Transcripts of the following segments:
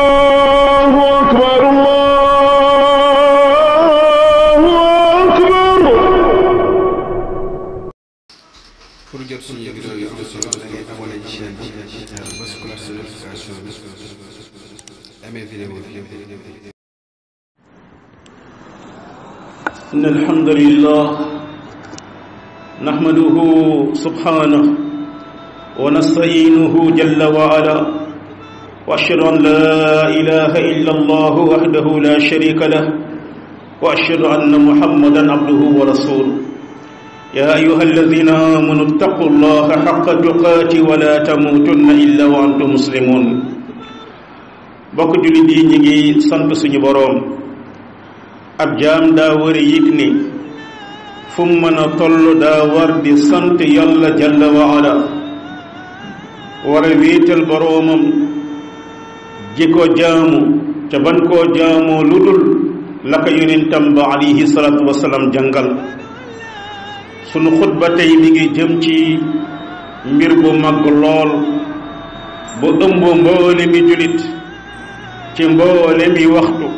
الله أكبر الله أكبر. pour jot suñu vidéo yi am solo da ngay abonné ci chaîne bi bës cloche de notification bi amee vidéo bi. إن الحمد لله نحمده سبحانه ونستعينه جل وعلا وأشهد أن لا إله إلا الله وحده لا شريك له وأشهد أن محمدا عبده ورسوله يا أيها الذين آمنوا اتقوا الله حق تقاته ولا تموتن إلا وأنتم مسلمون bokk jullit yi ñi ngi sant suñu boroom ab jaam daa war a yëg ni fu mu mën a toll daa war di sant yàlla jalla wa ala war a wéetal boroomam ji ko jaamu ca ban koo jaamoo lu dul la ko yonentam ba alayhi salaatu wasalaam jàngal sunu xutba tey mi ngi jëm ci mbir bu mag lool bu ëmb mboole mi julit ci mboole mi waxtu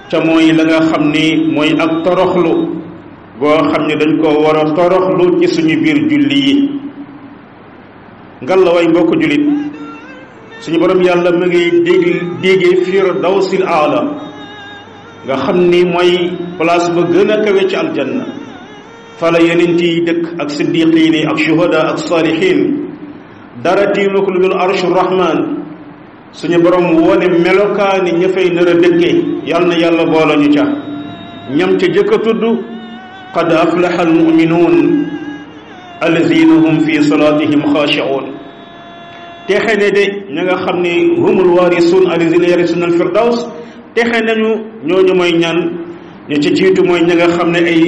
ca mooy la nga xam ni mooy ak toroxlu goo xam ne dañ ko war a toroxlu ci suñu biir julli yi ngalla way mbokk jullit suñu borom yàlla mu ngi dégge firdawsil aala nga xam ni mooy place ba gën a kawe ci aljanna fala yenent yi dëkk ak siddiqiin yi ak shuhada ak saalihiin dara tiimu ko lu dul arshu rahman suñu borom wone melokaani ña fay nar a dëkkee yal na yàlla boole ñu ca ñam ca jëkk a tudd qad aflaha almuminuun allazina hum fi salatihim xaashi'uun texe ne de ña nga xam ne humul waarisuun allazina yarisuuna alfirdaws texe nañu ñooñu mooy ñan ña ca jiitu mooy ña nga xam ne ay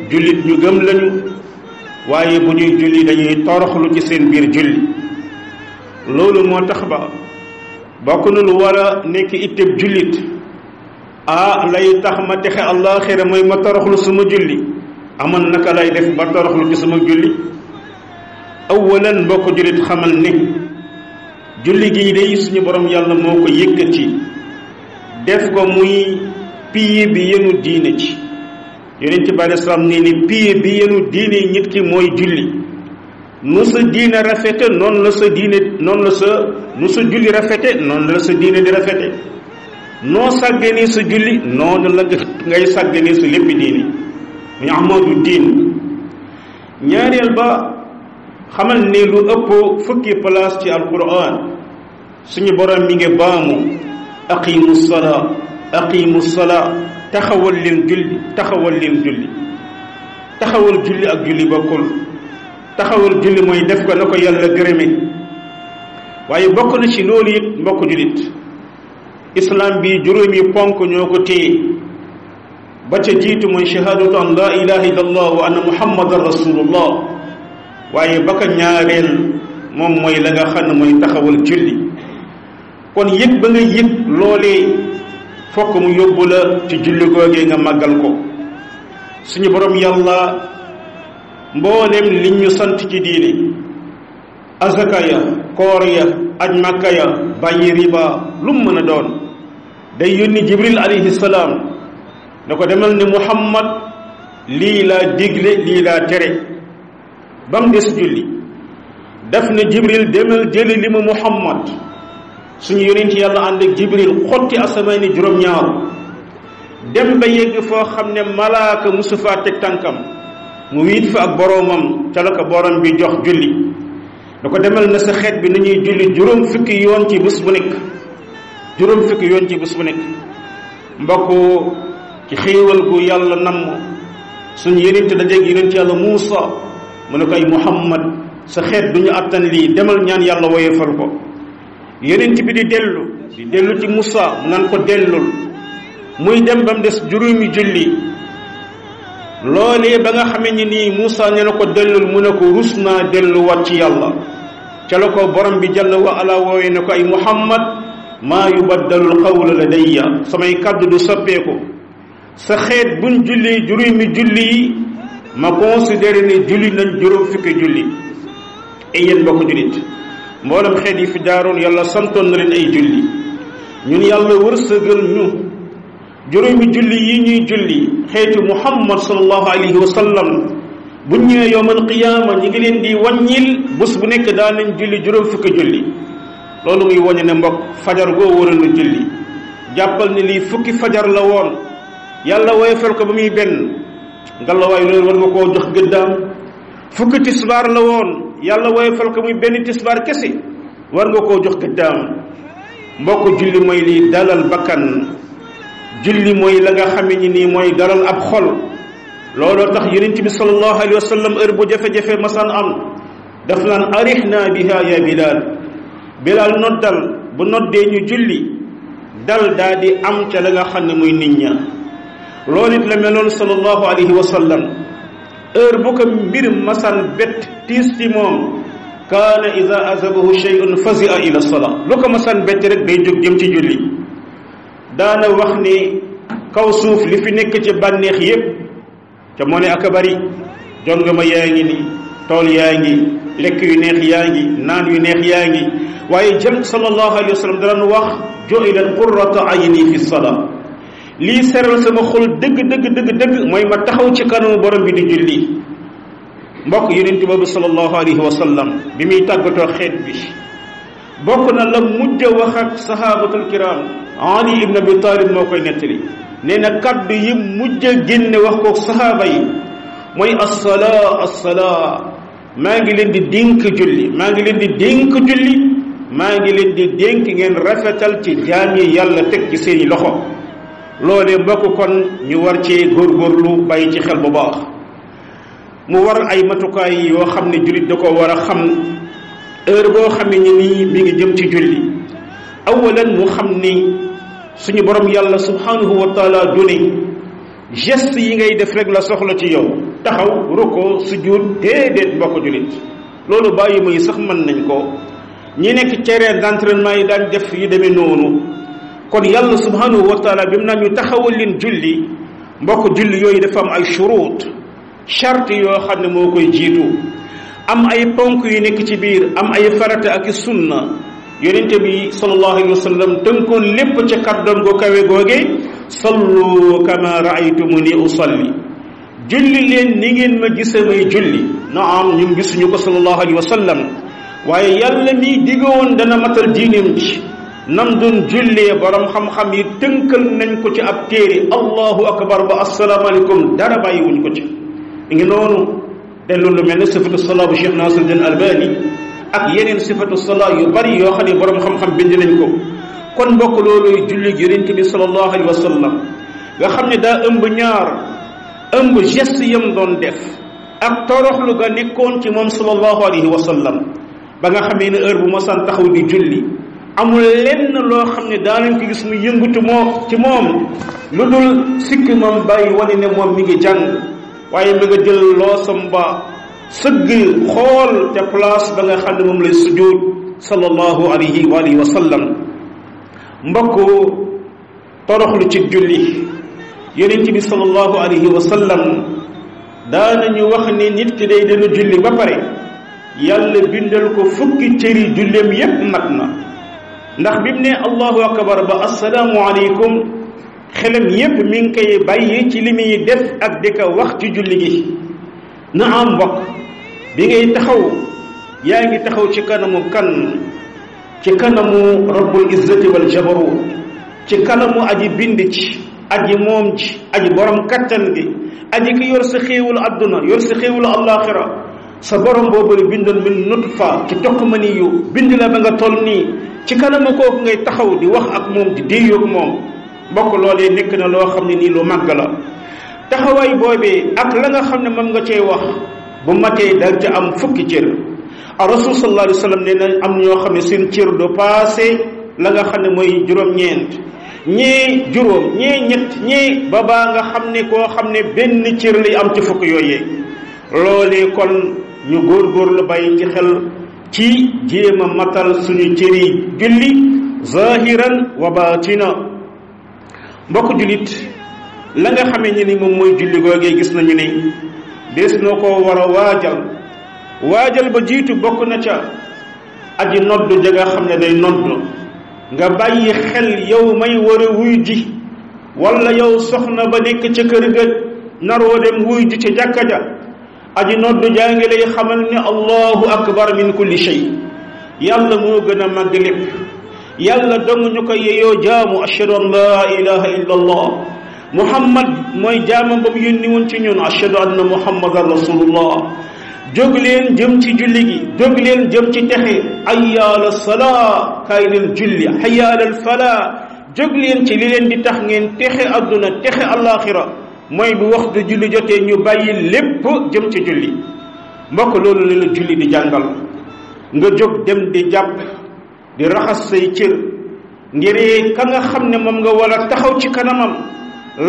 jullit ñu gëm lañu waaye bu ñuy julli dañuy toroxlu ci seen biir julli loolu moo tax ba bokk na lu war a nekk itteb jullit lay tax ma texe àllaaxira mooy ma toroxlu sama julli amoon naka lay def ba toroxlu ci sama julli awalan mbokk jullit xamal ne julli gii day suñu borom yàlla moo ko yëkkati def ko muy pilier bi yenu diine ci yonent bi aleyhi salaam nee ni pilier bi yenu diine nit ki mooy julli nu sa diine rafete noonu la sa diine nu sa julli rafete noonu la sa diine di rafete noo sàgganee sa julli noonu la ngay sàgganee sa lépp diine muy amadu diin ñaareel ba xamal ne lu ëpp fukki place ci alquran suñu borom mi ngi baamu aqimu salaa taxawal leen julli taxawal julli ak julli bokkul taxawal julli mooy def ko na ko yàlla gërëme waaye bokk na ci loolu it mbokk jullit islam bi juróomi ponk ñoo ko téye ba ca jiitu mooy shahadatu an la ilaha illallah wa anna muhammadan rasulullah waaye ba ka ñaareel moom mooy la nga xam ne mooy taxawal julli kon yëg ba nga yëg loolee fokk mu yóbbu la ci julli googee nga màggal ko suñu borom yàlla mboolem li ñu sant ci diine azaka ya koor ya aj makka ya bàyyi riba lu mu mën a doon day yónni jibril alayhi salaam da ko demal ne muhammad lii laa digle lii laa tere ba mu des julli daf ne jibril demal jëli li mu muhammad suñu yonent yàlla ànd ak jibril xotti asamaani juróom-ñaar dem ba yegg foo xam ne malaaka musu faa teg tànkam mu wiit fa ak boroomam ca la ko borom bi jox julli da ko demal na sa xeet bi nañuy julli juróom fukki yoon ci bés bu nekk mbokk ci xéewal gu yàlla namm suñu yonent dajeeg yonent yàlla Muusa mu ne ko ay Muhammad sa xeet du ñu attan lii demal ñaan yàlla woyefal ko yonent bi di dellu ci Muusa mu naan ko dellul muy dem ba mu des juróomi julli loolee ba nga xamee ni nii Muusa ne na ko dellul mu ne ko rus naa delluwaat ci yàlla ca la ko borom bi jalla wa ala woowee ne ko ay Muhammad maa yubaddalul qawlu ladayya samay kàddu du soppeeku sa xeet buñ julli juróomi julli yi ma considéré ne julli nañ juróom fukki julli ay yéen mbokk julit mboolem xeet yi fi jaaroon yàlla santoon na leen ay julli ñun yàlla wërsëgal ñu juróomi julli yi ñuy julli xeetu muhammad sallallahu alayhi wa sallam bu ñëwee yowmal qiyaama ñi ngi leen di wàññil bés bu nekk daa nañ julli juróom fukki julli loolu muy wañe ne mbokk fajar goo waroon na julli jàppal ne lii fukki fajar la woon yàlla woyofal ko ba muy benn ngalawaay loolu war nga koo jox gëddaam fukki tisbaar la woon yàlla woyofal ko muy benn tisbaar kese war nga koo jox gëddaam mbokk julli mooy lii dalal bakkan julli mooy la nga xame ni nii mooy dalal ab xol looloo tax yonent bi sallallahu alayhi wa sallam heure bu jafe-jafe masaan am daf naan arihna biha ya bilal bilal noddal bu noddee ñu julli dal daa di am ca la nga xam ne muy nit ña loolu it la meloon sallallahu alayhi wa sallam heure bu ko mbir masaan bett tiis ci moom kaana ida azabahu shay'un fazia ila salaa lu ko masaan bett rek day jóg jëm ci julli daana wax ni kaw suuf li fi nekk ci bànneex yépp ca moo ne aka bari jongama yaa ngi ni tool yaa ngi lekk yu neex yaa ngi naan yu neex yaa ngi waaye jëm sallallahu alayhi wa sallam daan wax ju'ilat qurratu ayni fi salaa lii seral sama xol dëgg dëgg dëgg dëgg mooy ma taxaw ci kanamu borom bi di julli mbokk yonent boobu sallallahu alayhi wa sallam bi muy tàggatoo xeet bi bokk na la mujj a wax ak sahabatul kiram Ali ibn Abi Talib moo koy nettali nee na kaddu yi mujj a génne wax ko sahaaba yi mooy assalaa assalaa maa ngi leen di dénk julli maa ngi leen di dénk julli maa ngi leen di dénk ngeen rafetal ci jaam yi yàlla teg ci seeni loxo loolee mbokk kon ñu war cee góorgóorlu bàyyi ci xel bu baax mu war ay matukaay yoo xam ne jullit da ko war a xam heure boo xam ne nii mi ngi jëm ci julli awalan mu xam ni suñu borom yàlla subhanahu wa taala du ne geste yi ngay def rek la soxla ci yow taxaw ruko sujud déedéet mbokk jullit loolu bàyyi muy sax mën nañ ko ñi nekk terrain d'entraînement yi daan def yu demee noonu kon yàlla subhanahu wa taala bi mu naan ñu taxawal leen julli mbokk julli yooyu dafa am ay shurut charte yoo xam ne moo koy jiitu am ay ponk yu nekk ci biir am ay farata ak sunna yonente bi sallallahu alayhi wa sallam tënkoon lépp ca kàddoom go kawe googe sallu kama raaytumuni usalli julli leen ni ngeen ma gise may julli naam ñun gisuñu ko sallallahu alayhi wa sallam waaye yàlla mi diggoon dana matal diineem ji nam doon jullee borom xam-xam yi tënkal nañ ko ci ab téere allahu akbar ba asalaamaaleykum dara bàyyiwuñ ko ci ngi noonu dellu lu mel ne sifatu salaa bu Cheikh Nasiruddin Albani ak yeneen sifatu salaa yu bari yoo xam ne borom xam-xam bind nañ ko kon mbokk looluy julli yonent bi sallallahu alayhi wa sallam nga xam ne daa ëmb ñaar ëmb geste yam doon def ak toroxlu ga nekkoon ci moom sallallahu alayhi wa sallam ba nga xamee ne heure bu mosaan taxaw di julli amul lenn loo xam ne daanañ ko gis mu yëngutu ci moom lu dul sikki moom bàyyi wane ne moom mi ngi jàng waaye mi nga jël loosam ba sëgg xool ca place ba nga xam ne moom lay sujud sallallahu alayhi wa alihi wa sallam mbokk toroxlu ci julli yonent bi sallallahu alayhi wa sallam daanañu wax ne nit ki day dana julli ba pare yàlla bindal ko fukki cëri julleem yépp mat na ndax bi mu ne allahu akbar ba assalaamu aleykum xelam yépp mi ngi koy bàyyi ci li muy def ak di ko wax ci julli gi na am mbokk bi ngay taxaw yaa ngi taxaw ci kanamu kan ci kanamu rabbul izzati wal jabarut ci kanamu aji bind ci aji moom ci aji borom kattan gi aji ki yor sa xéewul adduna yor sa xéewul alaxira sa borom boobule bindoon min nutfa ci toq mani yu bind la ba nga toll nii ci kanamu kooku ngay taxaw di wax ak moom di déeyoog moom mbokk loolee nekk na loo xam ne nii lu màgg la taxawaay boobee ak la nga xam ne moom nga cee wax bu matee dal ca am fukki cër rasul sallallahu alayhi wa sallam nee na am ñoo xam ne seen cër du passé la nga xam ne mooy juróom-ñeent ñee juróom ñee ñett ñee ba baa nga xam ne koo xam ne benn cër lay am ci fukk yooyee loolee kon ñu góorgóorlu bàyyi ci xel ci jéem a matal suñu cëri julli zahiran wa batina mbokk jullit la nga xamee ni moom mooy julli googee gis nañu ne des noo ko war a waajal waajal ba jiitu bokk na ca aji nodd ja nga xam ne day nodd nga bàyyi xel yow may war a wuy ji wala yow soxna ba nekk ca kër ga naroo dem wuy ji ca jàkka ja aji nodd jaa ngi lay xamal ne allahu akbar min kulli shay yàlla moo gën a màgg lépp yàlla dong ñu ko yeyoo jaamu ashhadu an laa ilaha illa allah muhammad mooy jaamam ba mu yónni woon ci ñun ashhadu anna muhammadan rasulullah jóg leen jëm ci julli gi jóg leen jëm ci texe hayya ala salaa kaay leen julli hayya ala falaa jóg leen ci li leen di tax ngeen texe adduna texe alaxira mooy bu waxtu julli jotee ñu bàyyi lépp jëm ci julli mbokk loolu la la julli di jàngal nga jóg dem di jàpp di raxas say cër ngir ka nga xam ne moom nga war a taxaw ci kanamam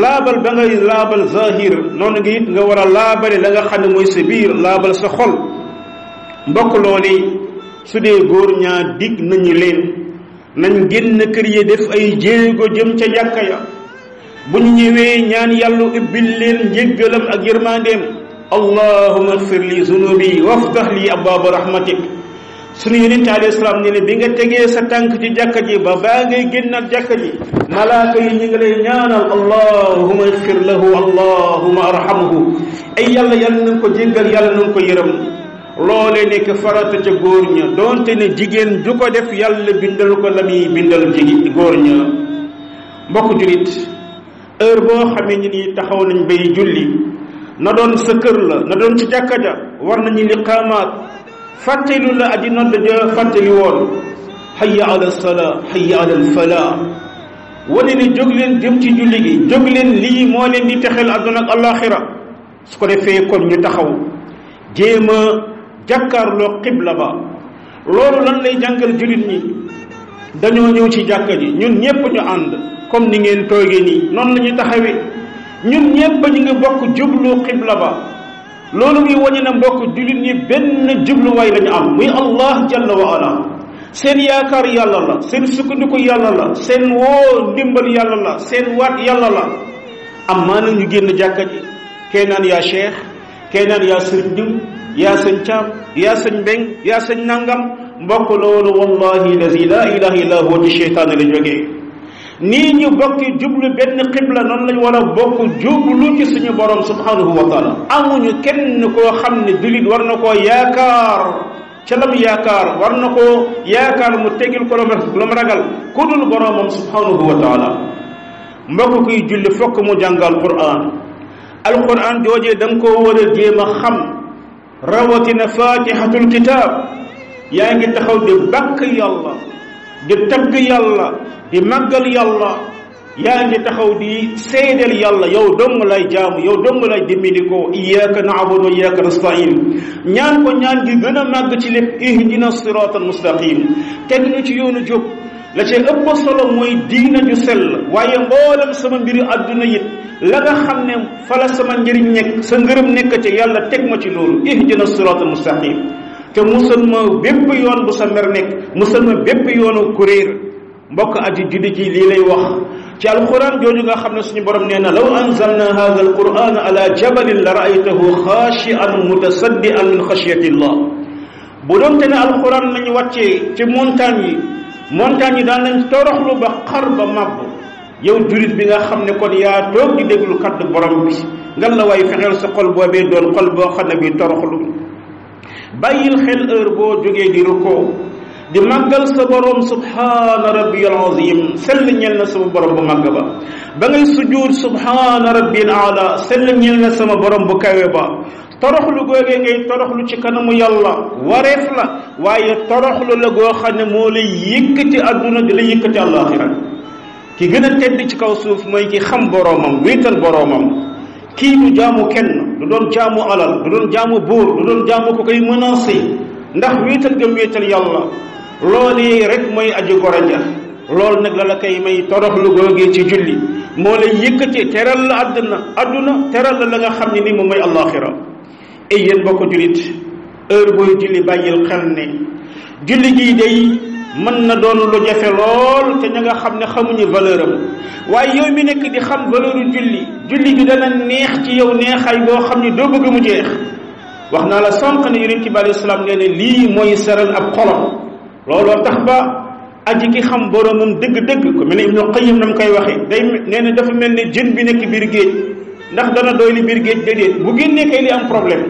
laabal ba ngay laabal zahir noonu nga it nga war a laabale la nga xam ne mooy sa biir laabal sa xol mbokk loolu su dee góor ñaa dig nañu leen nañ génn kër yi def ay jéego jëm ca jàkka ya bu ñu ñëwee ñaan yàlla ubbil leen njéggalam ak yërmandeem allahumma ighfir li zunubi waftah li abwaaba rahmatik sunu yonente alayhi salaam ne bi nga tegee sa tànk ci jàkka ji ba baa ngay génnal jàkka ji malaaka yi ñu ngi lay ñaanal allahumma ighfir lahu allahumma arhamhu ay yàlla nañ ko jéggal yàlla nañ ko yërëm loolee nekk farata ca góor ña doonte ne jigéen ju ko def yàlla bindal ko la muy bindal jigi góor ña mbokk julit heure boo xamee ni nii taxaw nañ bay julli na doon sa kër la na doon ci jàkka ja war nañu liqaamaat fàttelu la aji nodd ja fàtteli woon hayya ala salaa hayya ala falaa wane ne jóg leen jëm ci julli gi jóg leen lii moo leen di texel àdduna ak alaxira su ko defee kon ñu taxaw jéem a jàkkaarloo xibla ba loolu lan lay jàngal jullit ñi dañoo ñëw ci jàkka ji ñun ñépp ñu ànd comme ni ngeen toogee nii noonu la ñu taxawee ñun ñépp ñu ngi bokk jublu xibla ba loolu muy wañe na mbokk jullit ñi benn jubluwaay la ñu am muy allah jalla wa ala seen yaakaar yàlla la seen sukkandiku yàlla la seen woo ndimbal yàlla la seen waat yàlla la am maanaam ñu génn jàkka ji kee naan yaa cheikh kee naan yaa sëñ diw yaa sëñ caam yaa sëñ mbeng yaa sëñ nangam mbokk loolu wallahi lazi la ilaha illa huwa ci cheytaane la jógee nii ñu bokki jublu benn xibla noonu lañ war a bokk jublu ci suñu borom subhanahu wa taala amuñu kenn koo xam ne jullit war na koo yaakaar ca lam yaakaar war na koo yaakaar mu tegil ko la mu ragal ku dul boromam subhanahu wa taala mbokk kuy julli fokk mu jàngal quran alquran joojee da nga koo war a jéem a xam rawatina fatihatul kitab yaa ngi taxaw di bakk yàlla di tagg yàlla di màggal yàlla yaa ngi taxaw di seedeel yàlla yow dong lay jaamu yow dong lay dimbali ko iyyaka na'budu wa iyyaka nasta'in ñaan ko ñaan gi gën a màgg ci lépp ihdina siratal mustaqim teg ñu ci yoonu jóg la ci ëpp solo mooy diina ju sell waaye mboolem sama mbiri àdduna it la nga xam ne fa la sama njëriñ nekk sa ngërëm nekk ci yàlla teg ma ci loolu ihdina siratal mustaqim te musal ma bépp yoon bu sa mer nekk musal ma bépp yoonu kuréer mbokk aji julli ji lii lay wax ci alquran jooju nga xam ne suñu borom nee na law anzalna hadha alquran ala jabalin la ra'aytahu khashi'an mutasaddian min khashyati llah bu doon te ne alquran lañu wàccee ci montagne yi daan nañ toroxlu ba xar ba màbb yow julit bi nga xam ne kon yaa toog di déglu kaddu borom bi ngan la waaye fexeel sa xol boobee doon xol boo xam ne bi toroxlu bàyyil xel heure boo jógee di rukkoo di màggal sa borom subhaana rabbiyal azim sell ñel na sama borom bu màgg ba ngay sujuud subhaana rabbil aala sell ñel na sama borom bu kawe ba toroxlu googee ngay toroxlu ci kanamu yàlla wareef la waaye toroxlu la goo xam ne moo lay yëkkati àdduna di la yëkkati àllaaxira ki gën a tedd ci kaw suuf mooy ki xam boromam wéetal boromam kii du jaamu kenn du doon jaamu alal du doon jaamu buur du doon jaamu ko koy menacé ndax wéetal gëm wéetal yàlla loolu rek mooy aji goraja loolu nag la koy may toroxlu googee ci julli moo lay yëkkati teral la àdduna teral la nga xam ne ni moom mooy àllaaxira ay yéen bokk jullit heure booy julli bàyyil xel ne julli gii day mën na doon lu jafe lool te ña nga xam ne xamuñu valeur am waaye yow mi nekk di xam valeur julli bi dana neex ci yow neexaay boo xam ne doo bëgg mu jeex wax naa la sànq ne yonent bi alayhi salaam nee ne lii mooy seral ab xolam looloo tax ba aji ki xam boromam dëgg-dëgg ko mel ne Ibnu Qayyim nam koy waxee day nee na dafa mel ne jën bi nekk biir géej ndax dana doy li biir géej déedéet bu génnee kay li am problème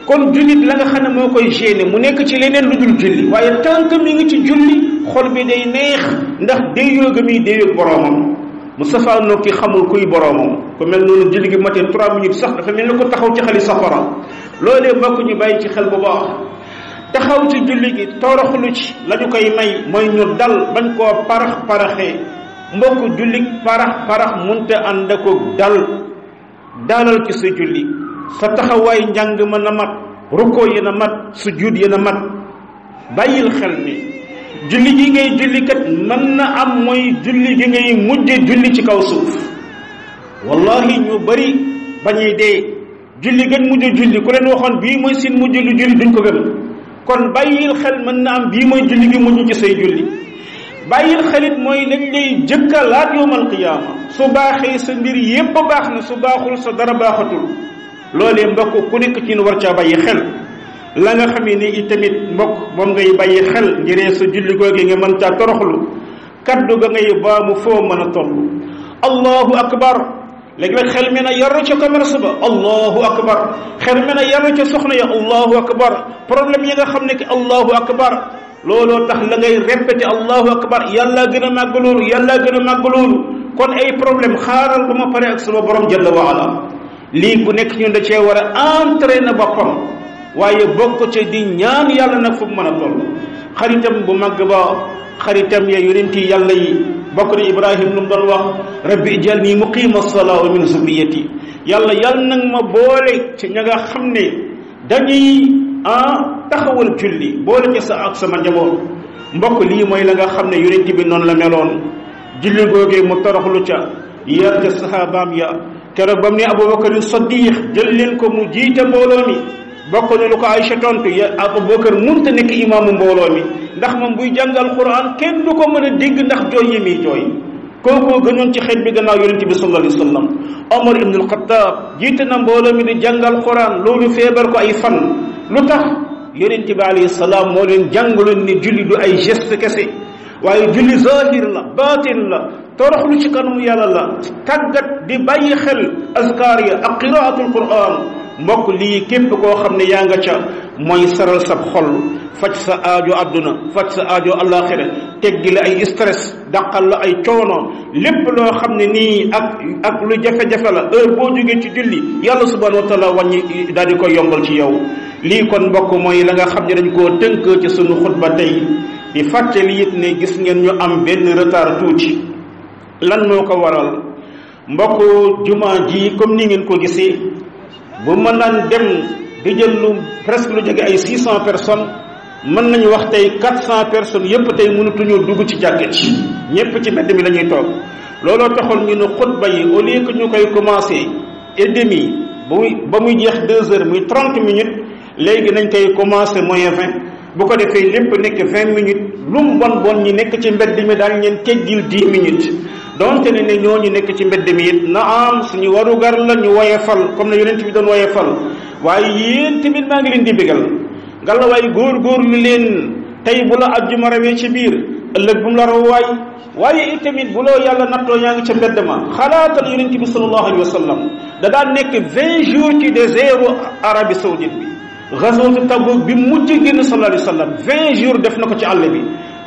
kon jullit la nga xam ne moo koy gêné mu nekk ci leneen lu dul julli waaye tant que mi ngi ci julli xol bi day neex ndax déeyoo ga muy déeyoog boromam Moustapha Nokki xamul kuy boromam ku mel noonu julli gi matee 3 minutes sax dafa mel ne ko taxaw ci xali safara loolee mbokk ñu bàyyi ci xel bu baax taxaw ci julli gi toroxlu ci la ñu koy may mooy ñu dal bañ koo paraxee mbokk julli parax munte ànd ak dalal ci sa julli sa taxawaay njàng ma na mat rukkoo yi na mat sujud yi na mat bàyyil xel ni julli gi ngay julli kat mën na am mooy julli gi ngay mujje julli ci kaw suuf wallahi ñu bari bañuy dee julli gën mujj julli ku leen waxoon bii mooy seen mujj lu julli duñ ko gëm kon bàyyil xel mën na am bii mooy julli gi mujj ci say julli bàyyil xelit mooy lañ lay jëkka laat yowmal qiyaama su baaxee sa mbir yépp baax na su baaxul sa dara baaxatul loolee mbokk ku nekk ci nu war caa bàyyi xel la nga xamee ni itamit mbokk moom ngay bàyyi xel ngiree sa julli googi nga mën caa toroxlu kaddu ga ngay baamu foo mën a toll allahu akbar léegi-léeg xel mi na yar ca commerce ba allahu akbar xel mi na yar ca soxna ya allahu akbar problème yi nga xam ne ki allahu akbar looloo tax la ngay répété allahu akbar yàlla gën a màgg loolu yàlla gën a màgg loolu kon ay problème xaaral ba ma pare ak sama borom jalla wa ala lii ku nekk ñun da cee war a entraîner boppam waaye bokk ca di ñaan yàlla nag fu mu mën a toll xaritam bu màgg ba xaritam ya yonenti yàlla yi bokk na Ibrahim lu mu doon wax rabbi ijalni muqima salaa wa min zurriyati yàlla nag ma boole ci ña nga xam ne dañuy taxawal julli boole ci sa ak sama njaboot mbokk lii mooy la nga xam ne yonent bi noonu la meloon julli googee mu toroxlu ca yar ca sahabaam ya keroog ba mu ne Abubakar Saddiq jël leen ko mu jiite mbooloo mi bokk na lu ko Aysa tontu ya Abubakar munta nekk imaamu mbooloo mi ndax moom buy jàngal Qur'an kenn du ko mën a dégg ndax jooy yi muy jooy kookoo gënoon ci xeet bi gannaaw yonent bi sallallahu alayhi wa sallam Omar ibn al-Khattab jiite na mbooloo mi di jàngal Qur'an loolu feebar ko ay fan lu tax yonent bi alayhi salaam moo leen jàngaloon ni julli du ay geste kese waaye julli zahir la baatin la toroxlu ci kanamu yàlla la tàggat di bàyyi xel azkar ya ak qiraatul Qur'an mbokk lii képp koo xam ne yaa nga ca mooy saral sab xol faj sa aajo àdduna faj sa aajo alaxira teggi la ay stress daqal la ay coono lépp loo xam ne nii ak lu jafe-jafe la heure boo jógee ci julli yàlla subhanahu wa taala wàññi daal di koy yombal ci yow lii kon mbokk mooy la nga xam ne dañ koo tënk ci sunu xutba tey di fàttali it ne gis ngeen ñu am benn retard tuuti lan moo ko waral mbokk jumaa ji comme ni ngeen ko gisee bu mën naan dem di jël lu presque lu jege ay 600 personnes mën nañu wax tey 400 personnes yépp tey mënatuñoo dugg ci jàkka ci ñépp ci mbedd mi la ñuy toog looloo taxoon ñu ne xutba yi au lieu que ñu koy commencé et demi ba muy jeex 2 heures muy 30 minutes léegi nañ koy commencé moyen 20 bu ko defee lépp nekk 20 minutes lu mu bon ñi nekk ci mbedd mi daal ñeen teggil 10 minutes donte ne ñooñu nekk ci mbedd mi it na am suñu warugar la ñu woyefal comme ne yonent bi doon woyefal waaye yéen tamit maa ngi leen di bégal ngalla waay góor-góorlu leen tey bu la ajjuma rawee ci biir ëllëg bu mu la raw waaye it tamit bu loo yàlla nattoo yaa ngi ca mbedd ma xalaatal yonent bi sallallahu alayhi wa sallam da daan nekk 20 jours ci désertu Arabie Saoudite bi gazwatu Tabuk bi mujj génn sallallahu alayhi wa sallam 20 jours def na ko ci àll bi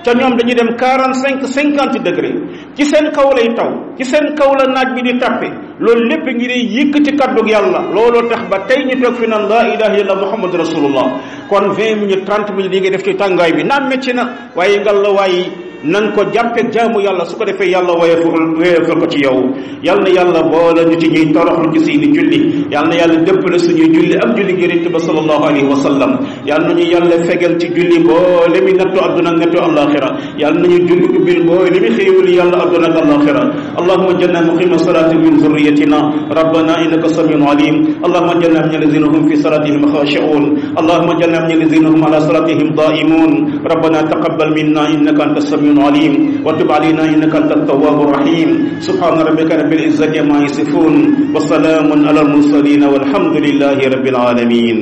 te ñoom dañuy dem 45-50 degré ci seen kaw lay taw ci seen kaw la naaj bi di tàppe loolu lépp ngir yëkkati kaddug yàlla looloo tax ba tey ñu toog fi naan laa ilaha illallah muhammad rasulullah kon 20 minutes 30 minutes yi nga def ci tàngaay bi naam métti na waaye ngal la waaye nan ko jàppeeg jaamu yàlla su ko defee yàlla woyefal ko ci yow yal na yàlla boole ñu ci ñuy toroxlu ci seeni julli yal na yàlla dëppale suñuy julli ak julli gi yonent ba sallallahu alayhi wa sallam yal nañu yàlla fegal ci julli boole mi nattu adduna ak nattu alaxira yal nañu julli ubbil boole mi xéewali yàlla adduna ak alaxira allahumma janna muqima salati min zurriyatina rabbana innaka samiun alim allahumma janna min alladhina hum fi salatihim khashi'un allahumma janna min alladhina hum ala salatihim da'imun rabbana taqabbal minna innaka antas samiun عليم وتب علينا إنك أنت التواب الرحيم سبحان ربك رب العزة عما يصفون وسلام على المرسلين والحمد لله رب العالمين